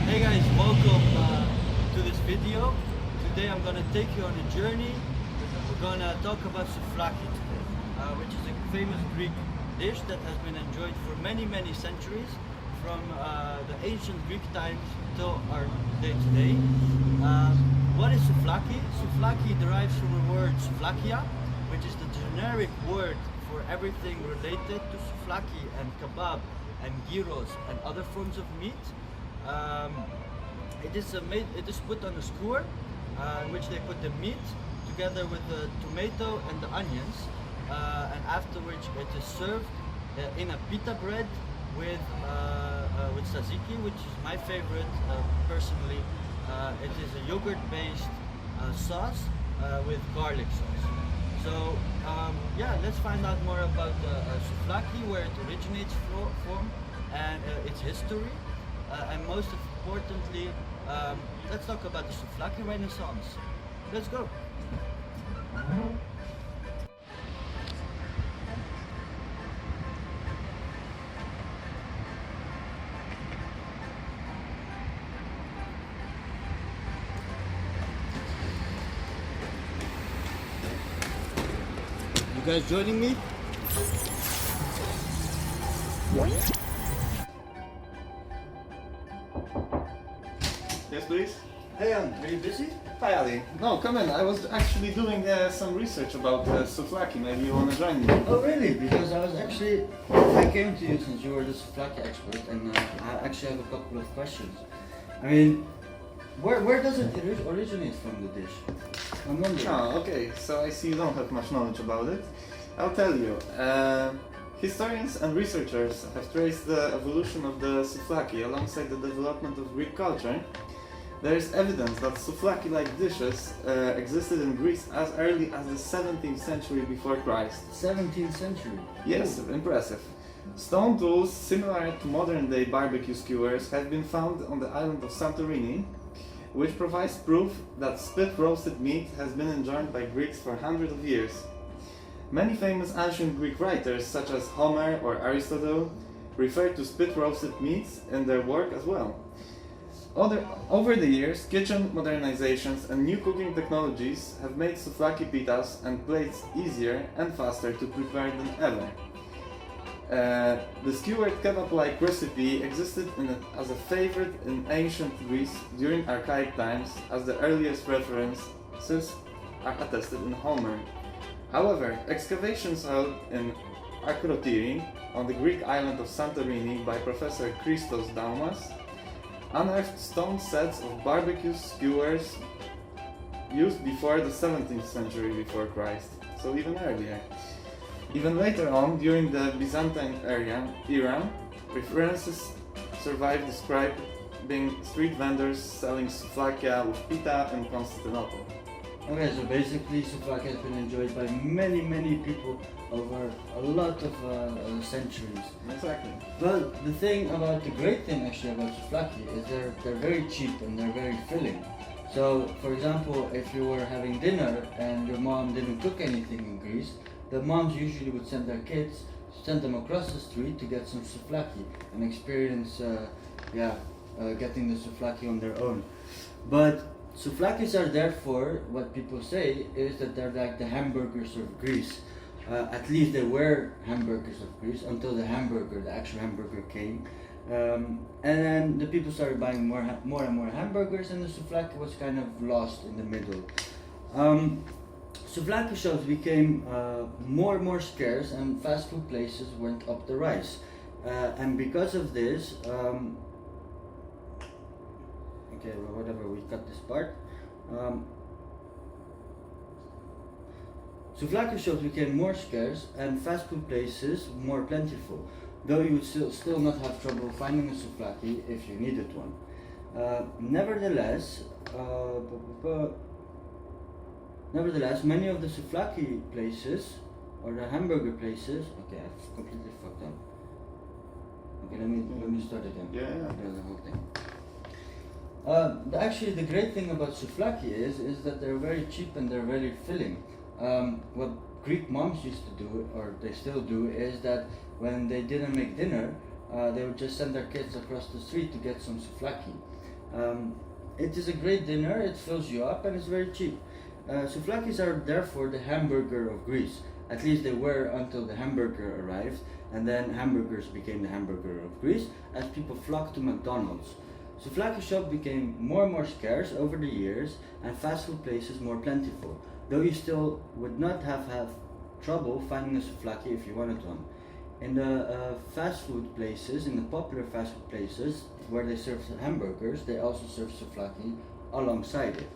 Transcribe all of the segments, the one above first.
Hey guys, welcome to this video. Today I'm gonna take you on a journey. We're gonna talk about souvlaki today, which is a famous Greek dish that has been enjoyed for many centuries, from the ancient Greek times till our day today. What is souvlaki? Souvlaki derives from the word souvlakia, which is the generic word for everything related to souvlaki and kebab and gyros and other forms of meat. It is put on a skewer, in which they put the meat together with the tomato and the onions, and afterwards it is served in a pita bread with tzatziki, which is my favorite personally. It is a yogurt-based sauce with garlic sauce. So yeah, let's find out more about souvlaki, where it originates from, and its history. And most importantly, let's talk about the Souvlaki Renaissance. Let's go! You guys joining me? Yes, please. Hey, are you busy? Hi, Ali. No, come in. I was actually doing some research about souvlaki. Maybe you want to join me? Oh, really? Because I came to you since you were the souvlaki expert, and I actually have a couple of questions. I mean, where does it originate from, the dish? I'm wondering. Oh, okay. So I see you don't have much knowledge about it. I'll tell you. Historians and researchers have traced the evolution of the souvlaki alongside the development of Greek culture. There is evidence that souvlaki-like dishes existed in Greece as early as the 17th century before Christ. 17th century? Yes, impressive. Stone tools similar to modern-day barbecue skewers have been found on the island of Santorini, which provides proof that spit-roasted meat has been enjoyed by Greeks for hundreds of years. Many famous ancient Greek writers, such as Homer or Aristotle, refer to spit-roasted meats in their work as well. Over the years, kitchen modernizations and new cooking technologies have made souvlaki pitas and plates easier and faster to prepare than ever. The skewered kebab-like recipe existed as a favorite in ancient Greece during archaic times, as the earliest references are attested in Homer. However, excavations held in Akrotiri, on the Greek island of Santorini, by Professor Christos Daumas, unearthed stone sets of barbecue skewers used before the 17th century before Christ, so even earlier. Even later on, during the Byzantine era, references survive describing street vendors selling souvlakia with pita in Constantinople. Okay, so basically souvlaki has been enjoyed by many people over a lot of centuries. Exactly. Well, the great thing actually about souvlaki is they're very cheap and they're very filling. So, for example, if you were having dinner and your mom didn't cook anything in Greece, the moms usually would send their kids, send them across the street to get some souvlaki and experience, getting the souvlaki on their own. But souvlakis are therefore, what people say is that they're like the hamburgers of Greece. At least they were hamburgers of Greece until the actual hamburger came. And then the people started buying more and more hamburgers, and the souvlaki was kind of lost in the middle. Souvlaki shops became more and more scarce, and fast food places went up the rise. And because of this, okay, well, whatever, we cut this part. Souvlaki shops became more scarce and fast food places more plentiful, though you would still not have trouble finding a souvlaki if you needed one. Nevertheless, many of the souvlaki places, or the hamburger places, okay, I've completely fucked up. Okay, let me start again. Yeah. The whole thing. Actually, the great thing about souvlaki is that they're very cheap and they're very filling. What Greek moms used to do, or they still do, is that when they didn't make dinner, they would just send their kids across the street to get some souvlaki. It is a great dinner, it fills you up, and it's very cheap. Souvlakis are therefore the hamburger of Greece. At least they were until the hamburger arrived, and then hamburgers became the hamburger of Greece as people flocked to McDonald's. Souvlaki shop became more and more scarce over the years, and fast food places more plentiful, though you still would not have trouble finding a souvlaki if you wanted one. In the fast food places, in the popular fast food places where they serve hamburgers, they also serve souvlaki alongside it.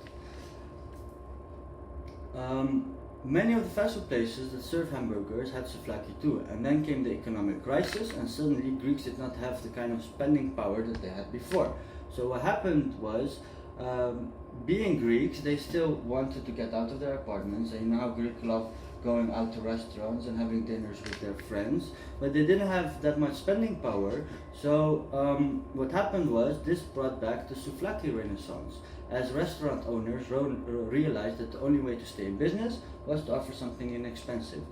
Many of the fast food places that serve hamburgers had souvlaki too, and then came the economic crisis, and suddenly Greeks did not have the kind of spending power that they had before. So what happened was, being Greeks, they still wanted to get out of their apartments, and you know how Greeks love going out to restaurants and having dinners with their friends, but they didn't have that much spending power. So what happened was, this brought back the Souvlaki Rennaissance, as restaurant owners realized that the only way to stay in business was to offer something inexpensive,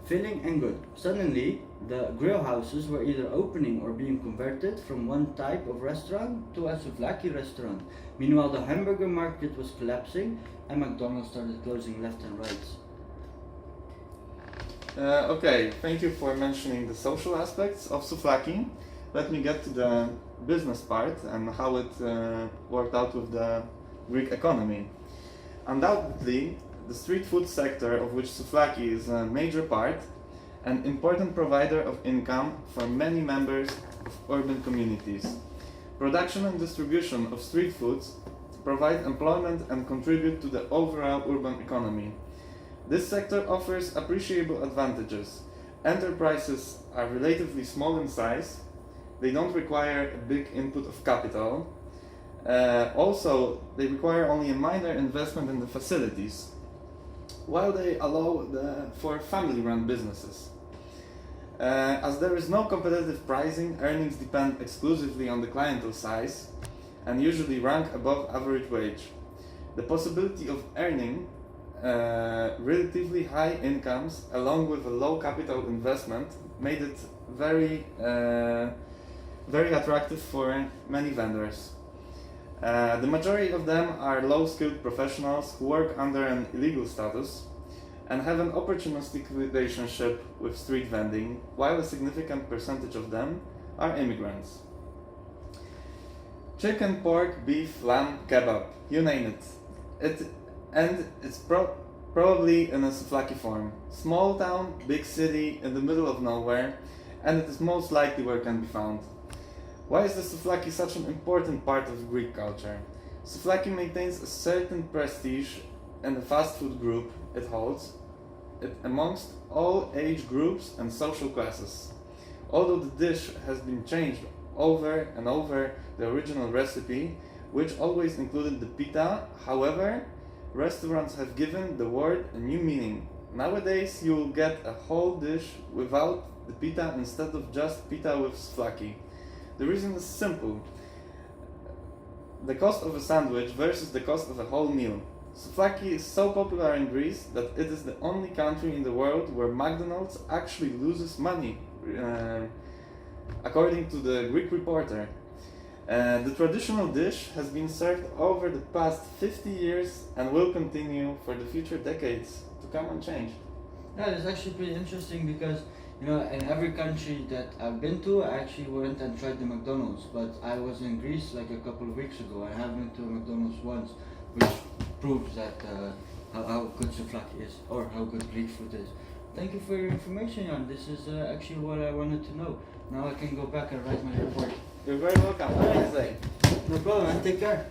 filling and good. Suddenly, the grill houses were either opening or being converted from one type of restaurant to a Souvlaki restaurant. Meanwhile, the hamburger market was collapsing and McDonald's started closing left and right. Okay, thank you for mentioning the social aspects of souvlaki. Let me get to the business part and how it worked out with the Greek economy. Undoubtedly, the street food sector, of which souvlaki is a major part, an important provider of income for many members of urban communities. Production and distribution of street foods provide employment and contribute to the overall urban economy. This sector offers appreciable advantages. Enterprises are relatively small in size. They don't require a big input of capital. Also, they require only a minor investment in the facilities, while they allow for family-run businesses. As there is no competitive pricing, earnings depend exclusively on the clientele size and usually rank above average wage. The possibility of earning relatively high incomes along with a low capital investment made it very attractive for many vendors. The majority of them are low-skilled professionals who work under an illegal status and have an opportunistic relationship with street vending, while a significant percentage of them are immigrants. Chicken, pork, beef, lamb, kebab, you name it. It's probably in a souvlaki form. Small town, big city, in the middle of nowhere, and it is most likely where it can be found. Why is the souvlaki such an important part of Greek culture? Souvlaki maintains a certain prestige in the fast food group it holds amongst all age groups and social classes. Although the dish has been changed over and over the original recipe, which always included the pita, however, restaurants have given the word a new meaning. Nowadays you will get a whole dish without the pita instead of just pita with souvlaki. The reason is simple: the cost of a sandwich versus the cost of a whole meal. Souvlaki is so popular in Greece that it is the only country in the world where McDonald's actually loses money, according to the Greek Reporter. The traditional dish has been served over the past 50 years and will continue for the future decades to come unchanged. Yeah, it's actually pretty interesting because, you know, in every country that I've been to, I actually went and tried the McDonald's, but I was in Greece like a couple of weeks ago. I have been to a McDonald's once, which proves that how good souvlaki is, or how good Greek food is. Thank you for your information, Jan. This is actually what I wanted to know. Now I can go back and write my report. You're very welcome. Have a nice day. No problem, man. Take care.